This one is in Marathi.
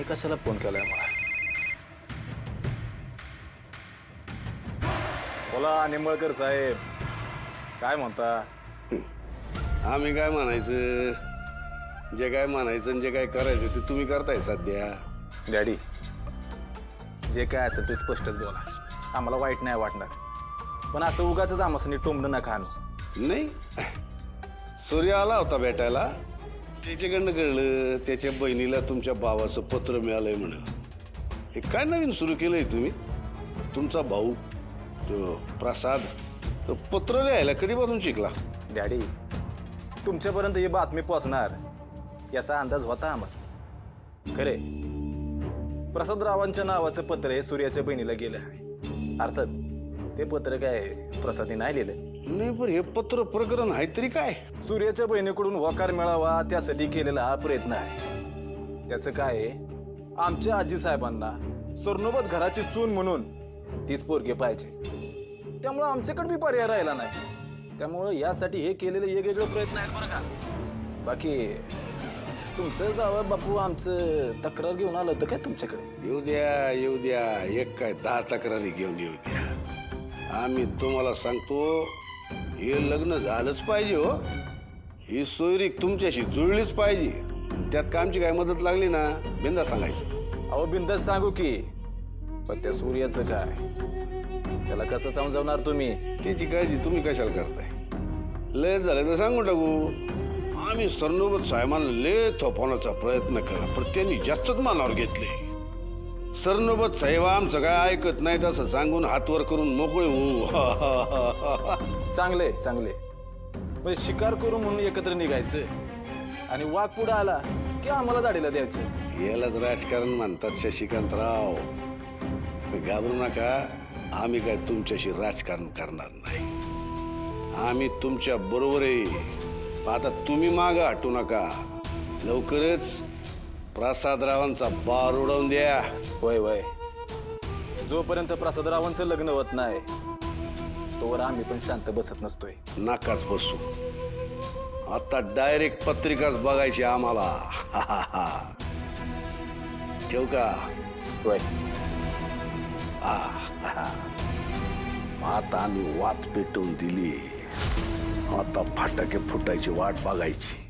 कशाला फोन केलाय मला? बोला निंबळकर साहेब, काय म्हणता? आम्ही काय म्हणायचं, जे काय म्हणायचं आणि जे काय करायचं ते तुम्ही करताय सध्या. डॅडी, जे काय असेल ते स्पष्टच बोला, आम्हाला वाईट नाही वाटणार, पण असं उगाच आमसनी टोमणं नका आणू. नाही, सूर्य आला होता भेटायला, त्याच्याकडनं कळलं त्याच्या बहिणीला तुमच्या भावाचं पत्र मिळालंय म्हणून. हे काय नवीन सुरू केलंय तुम्ही? तुमचा भाऊ तो प्रसाद तो पत्र लिहायला कधीपासून शिकला? डॅडी, तुमच्यापर्यंत ही बातमी पोहोचणार याचा अंदाज होता आमस. खरे, प्रसादरावांच्या नावाचं पत्र हे सूर्याच्या बहिणीला गेलं आहे. अर्थात ते पत्र काय प्रसादने नाही लिहिलं. नाही, पण हे पत्र प्रकरण आहे तरी काय? सूर्याच्या बहिणीकडून होकार मिळावा त्यासाठी केलेला हा प्रयत्न आहे. त्याचं काय आहे, आमच्या आजी साहेबांना स्वर्णोबत घराची चून म्हणून तीच पोरगी पाहिजे, त्यामुळं आमच्याकडे बी पर्याय राहिला नाही. त्यामुळं यासाठी हे केलेले वेगवेगळे प्रयत्न आहेत बरं का. बाकी तुमचं जावं बापू आमचं तक्रार घेऊन आलं होतं काय तुमच्याकडे? येऊ द्या येऊ द्या, एक काय 10 तक्रारी घेऊन येऊ द्या. आम्ही तुम्हाला सांगतो, हे लग्न झालंच पाहिजे हो. ही सोयरीक तुमच्याशी जुळलीच पाहिजे. त्यात का आमची काय मदत लागली ना, बिंदा सांगायचं. अहो बिंदास सांगू की, पण त्या सूर्याचं काय, त्याला कसं समजावणार तुम्ही? त्याची काळजी तुम्ही कशाला करताय? लय झालं तर सांगून टाकू. आम्ही सरनोबत साहेबांना लय थोपवण्याचा प्रयत्न केला, पण त्यांनी जास्तच मनावर घेतले. सरनोबत साहेब आमचं काय ऐकत नाही तसं सांगून हातवर करून मोकळे होऊ. चांगले चांगले, म्हणजे शिकार करू म्हणून एकत्र निघायचं आणि वाघ पुढे आला की आम्हाला दाढीला द्यायचं. यालाच राजकारण म्हणतात शशिकांतराव. घाबरू नका, आम्ही काय तुमच्याशी राजकारण करणार नाही. आम्ही तुमच्या बरोबर आहे. आता तुम्ही मागं हटू नका. लवकरच प्रसादरावांचा बार उडवून द्या. होय होय, जोपर्यंत प्रसादरावांचं लग्न होत नाही तोवर आम्ही पण शांत बसत नसतोय. नाकाच बसू. आता डायरेक्ट पत्रिकाच बघायची आम्हाला. ठेव का? होय. आता आम्ही वात पेटवून दिली. आता फटाके फुटायची वाट बघायची.